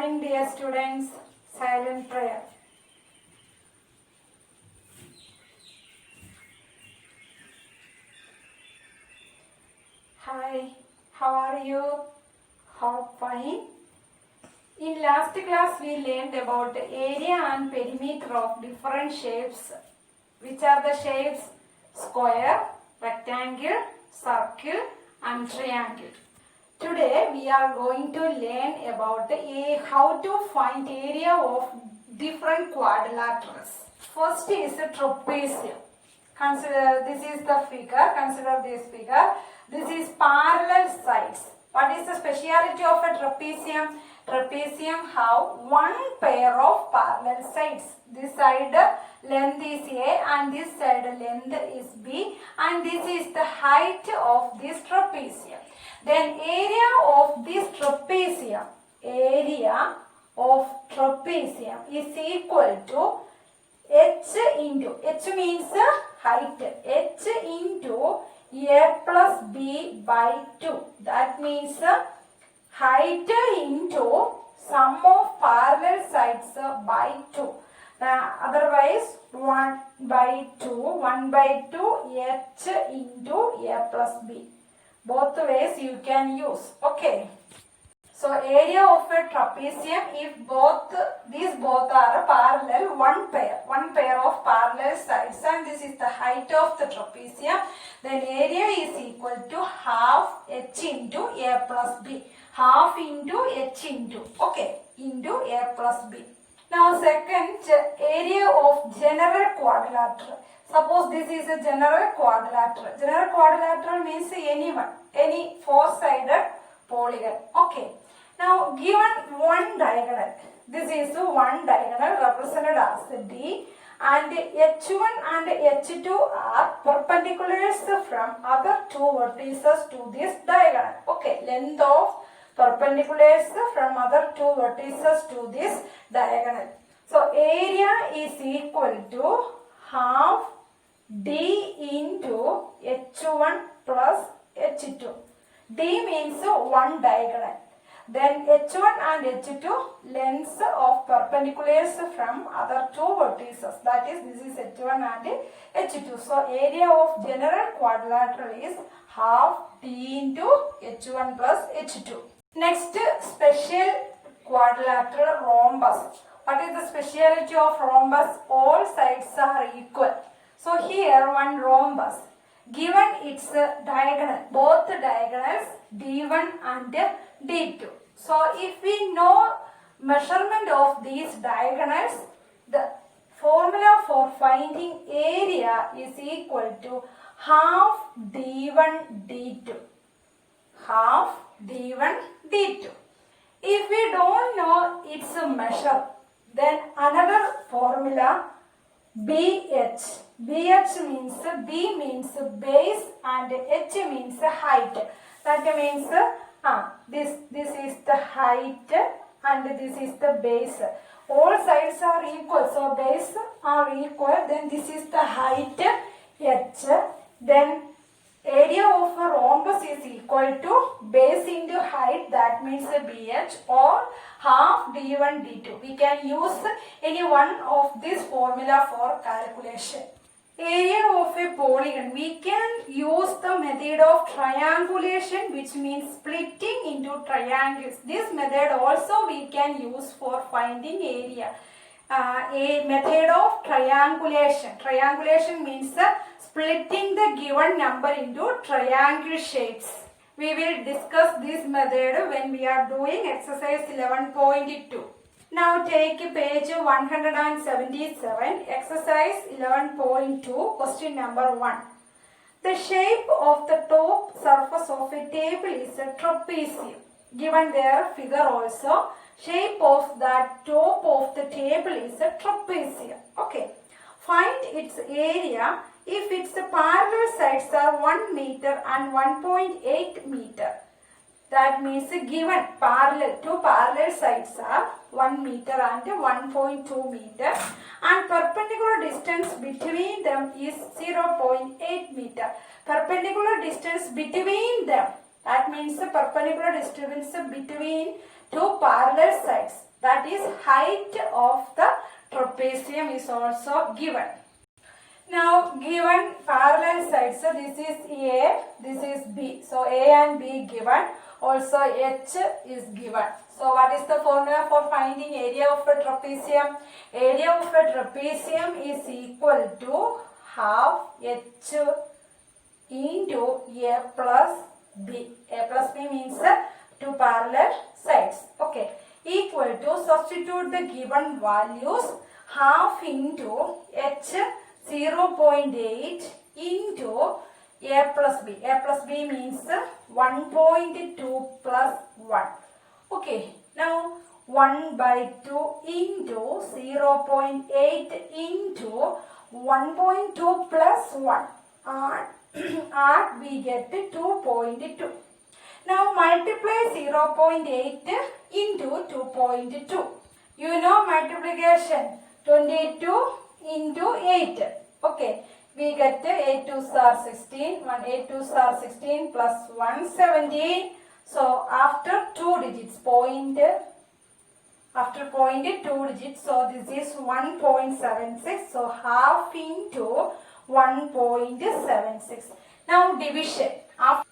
morning, dear students. Silent prayer. Hi, how are you? Hope fine. In last class, we learned about the area and perimeter of different shapes, which are the shapes square, rectangle, circle, and triangle. Today we are going to learn about how to find area of different quadrilaterals. First is a trapezium. Consider this is the figure. Consider this figure. This is parallel sides. What is the speciality of a trapezium? Trapezium have one pair of parallel sides. This side length is A and this side length is B, and this is the height of this trapezium. Then area of this trapezium is equal to h into, h means height, h into a plus b by 2. That means height into sum of parallel sides by 2. Otherwise 1 by 2 h into a plus b. Both ways you can use. Okay. So area of a trapezium, if these both are parallel, one pair of parallel sides, and this is the height of the trapezium, then area is equal to half h into a plus b. Half into h into, okay, into a plus b. Now second, area of general quadrilateral. Suppose this is a general quadrilateral. General quadrilateral means any four-sided polygon. Okay. Now given one diagonal. This is one diagonal represented as D, and H1 and H2 are perpendiculars from other two vertices to this diagonal. Okay. Length of perpendiculars from other two vertices to this diagonal. So area is equal to half D into H1 plus H2. D means one diagonal. Then H1 and H2 lengths of perpendiculars from other two vertices. That is, this is H1 and H2. So area of general quadrilateral is half D into H1 plus H2. Next, special quadrilateral rhombus. What is the speciality of rhombus? All sides are equal. So here one rhombus. Given its diagonal, both diagonals D1 and D2. So if we know measurement of these diagonals, the formula for finding area is equal to half D1 D2. Half D1 D2. If we don't know its measure, then another formula BH. BH means B means base and H means height. That means this is the height and this is the base. All sides are equal, so base are equal. Then this is the height H. Then area of a rhombus is equal to base into height, that means BH, or half D1 D2. We can use any one of this formula for calculation. Area of a polygon, we can use the method of triangulation, which means splitting into triangles. This method also we can use for finding area. A method of triangulation. Triangulation means splitting the given number into triangle shapes. We will discuss this method when we are doing exercise 11.2. Now take page 177, exercise 11.2, question number 1. The shape of the top surface of a table is a trapezium. Given their figure also, shape of that top of the table is a trapezium. Okay. Find its area if its parallel sides are 1 meter and 1.8 meter. That means given two parallel sides are 1 meter and 1.2 meter, and perpendicular distance between them is 0.8 meter. Perpendicular distance between them, that means the perpendicular distance between two parallel sides That is height of the trapezium is also given. Now given parallel sides, so this is A, this is B. So A and B given, also H is given. So what is the formula for finding area of a trapezium? Area of a trapezium is equal to half H into A plus B. A plus B means two parallel sides. Okay. Equal to, substitute the given values, half into H 0.8 into A plus B. A plus B means 1.2 plus 1. Okay. Now 1 by 2 into 0.8 into 1.2 plus 1. And we get 2.2. Now multiply 0.8 into 2.2. You know multiplication, 22 into 8. Okay, we get 8 2s are 16, 8 2s are 16 plus 1, 17. So after 2 digits, after point 2 digits, so this is 1.76. So half into 1.76. Now division.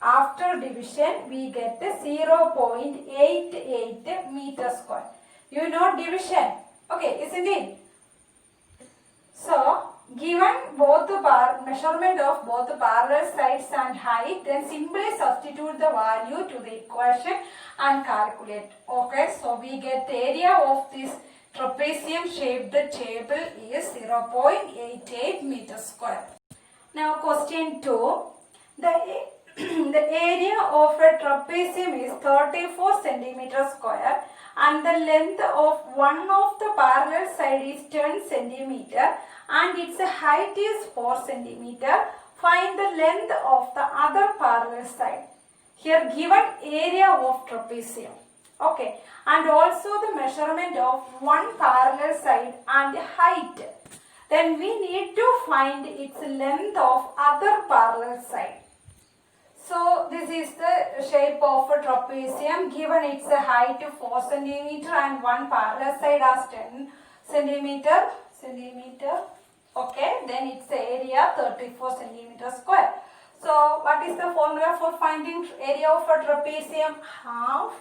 After division, we get 0.88 meter square. You know division. Okay, isn't it? So, given both the measurement of both the parallel sides and height, then simply substitute the value to the equation and calculate. Okay, so we get the area of this trapezium shaped table is 0.88 meter square. Now question 2. The area of a trapezium is 34 centimeter square and the length of one of the parallel side is 10 centimeter and its height is 4 centimeter. Find the length of the other parallel side. Here given area of trapezium. Okay, and also the measurement of one parallel side and height. Then we need to find its length of other parallel side. So this is the shape of a trapezium. Given its height 4 centimeter and one parallel side as 10 centimeter. Okay, then its area 34 centimeter square. So what is the formula for finding area of a trapezium? Half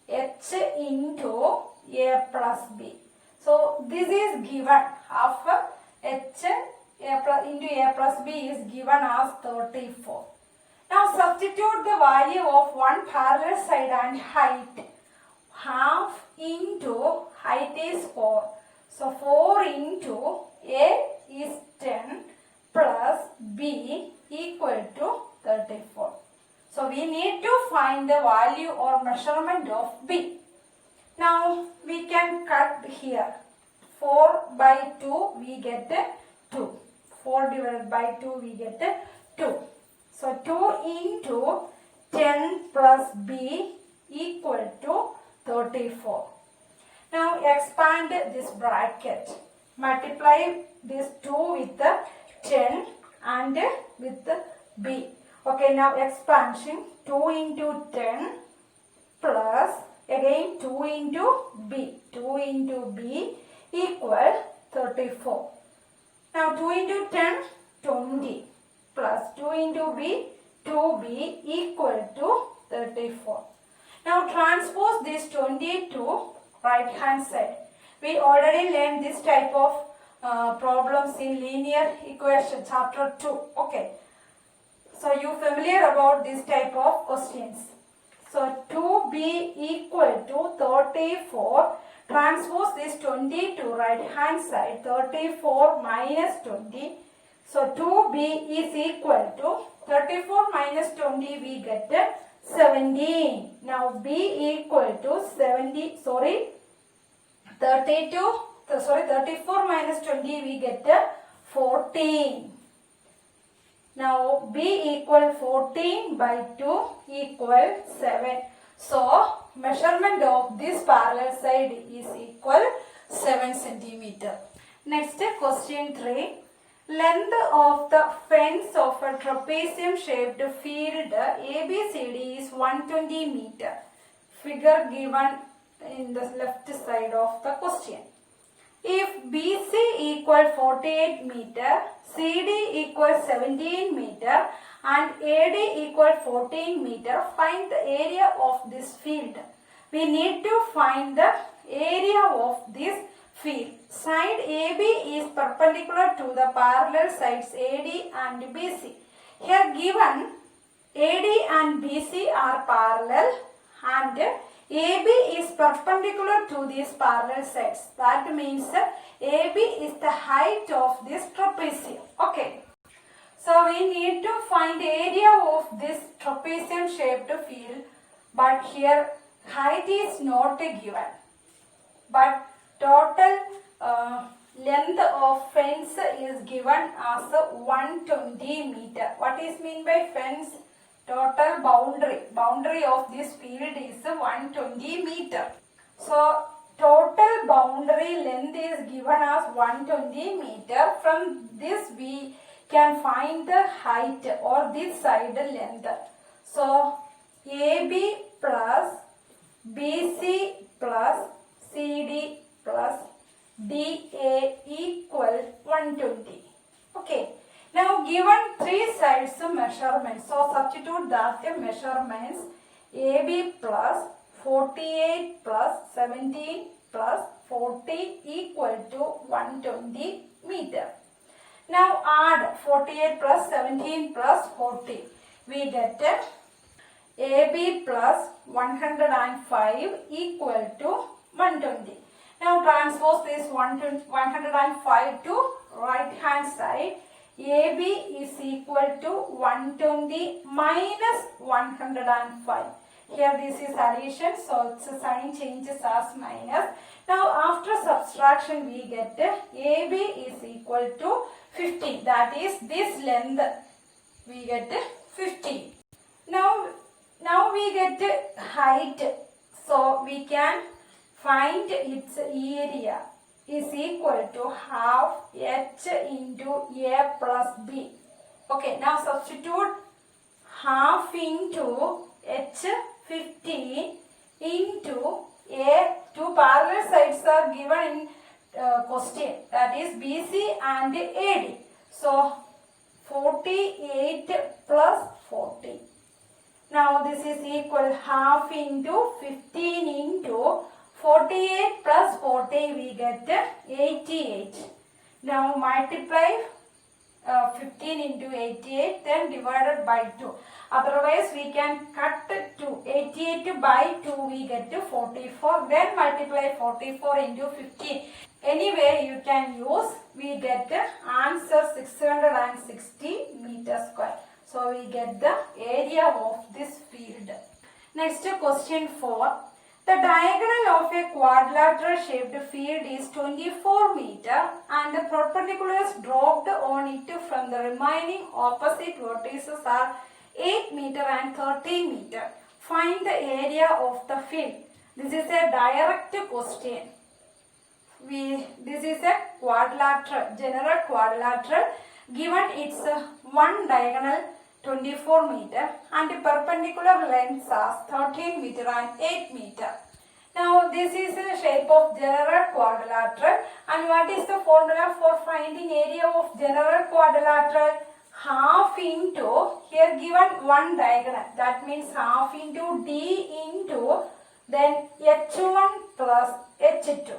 H into A plus B. So this is given, half H into A plus B is given as 34. Now substitute the value of one parallel side and height. Half into height is 4. So 4 into A is 10 plus B equal to 34. So we need to find the value or measurement of B. Now we can cut here. 4 by 2 we get 2. 4 divided by 2 we get 2. So 2 into 10 plus B equal to 34. Now expand this bracket. Multiply this 2 with the 10 and with the B. Okay, now expansion, 2 into 10 plus again 2 into B. 2 into B equal 34. Now 2 into 10, 20 plus 2 into B, 2B equal to 34. Now transpose this 20 to right hand side. We already learned this type of problems in linear equation chapter 2. Okay. So you familiar about this type of questions. So 2B equal to 34. Transpose this 20 to right hand side. 34 minus 20. So 2B is equal to 34 minus 20 we get 17. Now B equal to 34 minus 20 we get 14. Now B equal 14 by 2 equal 7. So measurement of this parallel side is equal 7 centimeter. Next question 3. Length of the fence of a trapezium shaped field ABCD is 120 meter. Figure given in the left side of the question. If BC equal 48 meter, CD equal 17 meter and AD equal 14 meter, find the area of this field. We need to find the area of this field. Side AB is perpendicular to the parallel sides AD and BC. Here given AD and BC are parallel and AB is perpendicular to these parallel sides. That means AB is the height of this trapezium. Okay. So we need to find area of this trapezium shaped field, but here height is not given. But total length of fence is given as 120 meter. What is mean by fence? Total boundary of this field is 120 meter. So total boundary length is given as 120 meter. From this we can find the height or this side length. So AB plus BC plus CD plus DA equal 120. Okay. Now given three sides measurements. So substitute that measurements AB plus 48 plus 17 plus 40 equal to 120 meter. Now add 48 plus 17 plus 40. We get AB plus 105 equal to 120. Now transpose this 105 to right hand side. AB is equal to 120 minus 105. Here this is addition, so its sign changes as minus. Now after subtraction we get AB is equal to 50. That is this length we get 50. Now we get height. So we can find its area is equal to half h into a plus b. Okay, now substitute half into h 50 into a. Two parallel sides are given in question, that is BC and AD. So 48 plus 40. Now this is equal half into 15 into 48 plus 40 we get 88. Now multiply 15 into 88 then divided by 2. Otherwise we can cut 2. 88 by 2 we get 44. Then multiply 44 into 15. Anyway you can use, we get answer 660 meter square. So we get the area of this field. Next question 4. The diagonal of a quadrilateral shaped field is 24 meter and the perpendiculars dropped on it from the remaining opposite vertices are 8 meter and 13 meter. Find the area of the field. This is a direct question. This is a quadrilateral, general quadrilateral. Given its one diagonal 24 meter and the perpendicular lengths are 13 meter and 8 meter. Now this is the shape of general quadrilateral, and what is the formula for finding area of general quadrilateral? Half into, here given one diagonal, that means half into D into then H1 plus H2.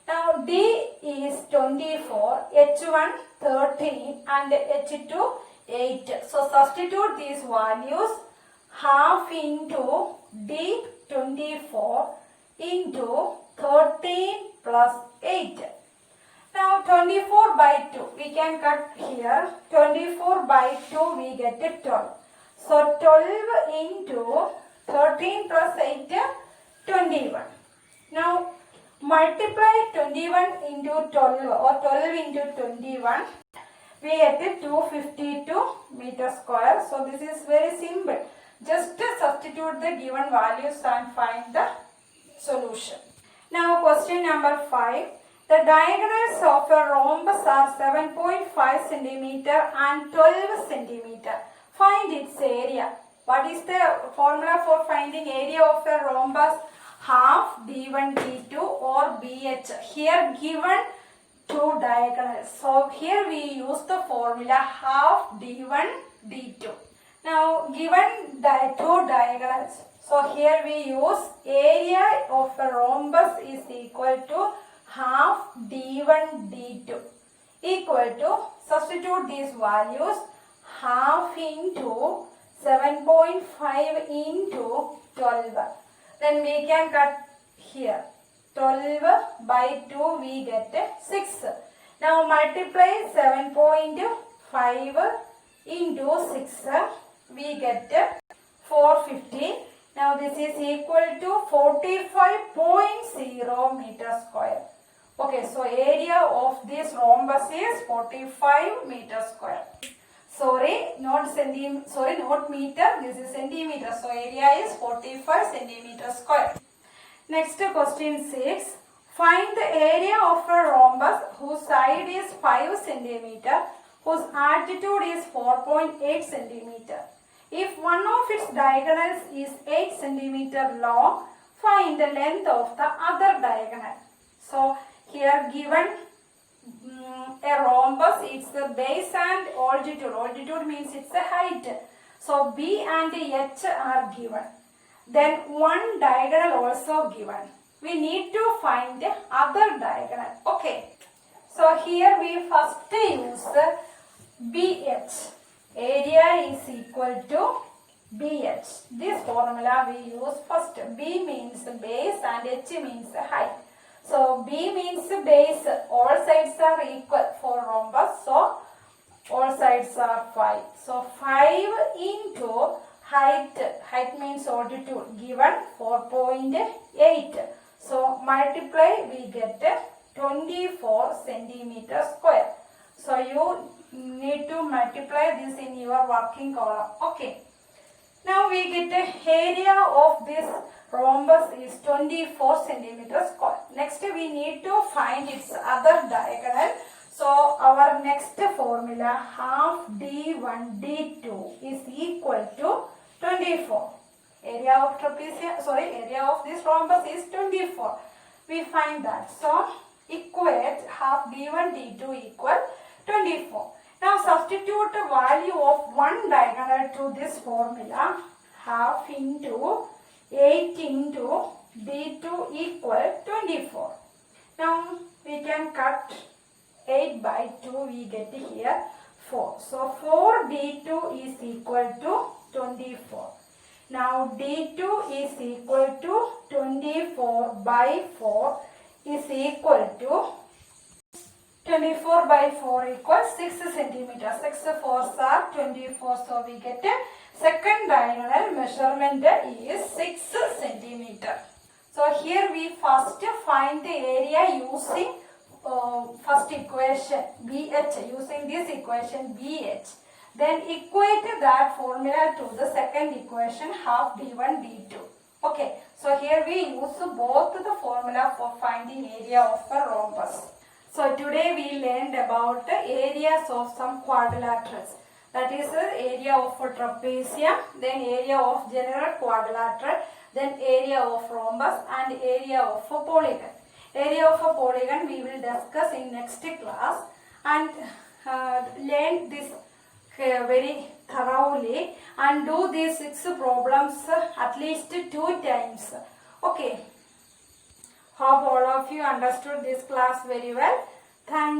Now D is 24, H1 13 and H2 8. So substitute these values. Half into D 24 into 13 plus 8. Now 24 by 2. We can cut here. 24 by 2 we get 12. So 12 into 13 plus 8, 21. Now multiply 21 into 12 or 12 into 21. We get 252 meter square. So this is very simple. Just substitute the given values and find the solution. Now question number 5. The diagonals of a rhombus are 7.5 centimeter and 12 centimeter. Find its area. What is the formula for finding area of a rhombus? half d1 d2 or bh. Here given two diagonals. So here we use the formula half d1 d2. Now given two diagonals. So here we use area of a rhombus is equal to half d1 d2 equal to, substitute these values, half into 7.5 into 12. Then we can cut here. 12 by 2 we get 6. Now multiply 7.5 into 6. We get 450. Now this is equal to 45.0 meter square. Okay, so area of this rhombus is 45 meter square. Sorry, not meter, this is centimeter. So area is 45 centimeter square. Next question 6. Find the area of a rhombus whose side is 5 centimeter, whose altitude is 4.8 centimeter. If one of its diagonals is 8 centimeter long, find the length of the other diagonal. So here given a rhombus, it's the base and altitude. Altitude means it's a height. So B and H are given. Then one diagonal also given. We need to find the other diagonal. Okay. So here we first use BH. Area is equal to BH. This formula we use first. B means base and H means height. So B means base. All sides are equal for rhombus. So all sides are 5. So 5 into height. Height means altitude. Given 4.8. So multiply, we get 24 centimeter square. So you need to multiply this in your working column. Okay. Now we get the area of this rhombus is 24 centimeter square. Next we need to find its other diagonal. So our next formula, half d1 d2 is equal to 24. Area of this rhombus is 24. We find that. So equate half d1 d2 equal 24. Now substitute the value of one diagonal to this formula. Half into 8 into d2 equal 24. Now we can cut 8 by 2, we get here 4. So 4 d2 is equal to 24. Now d2 is equal to 24 by 4 is equal to 24 by 4 equals 6 centimeter. 6 4s are 24. So we get a second diagonal measurement is 6 centimeter. So here we first find the area using first equation BH, using this equation BH. Then equate that formula to the second equation half d1 d2. Okay, so here we use both the formula for finding area of a rhombus. So today we learned about the areas of some quadrilaterals. That is the area of a trapezium, then area of general quadrilateral, then area of rhombus and area of a polygon. Area of a polygon we will discuss in next class and learn this very thoroughly and do these 6 problems at least 2 times. Okay. Hope all of you understood this class very well. Thank you.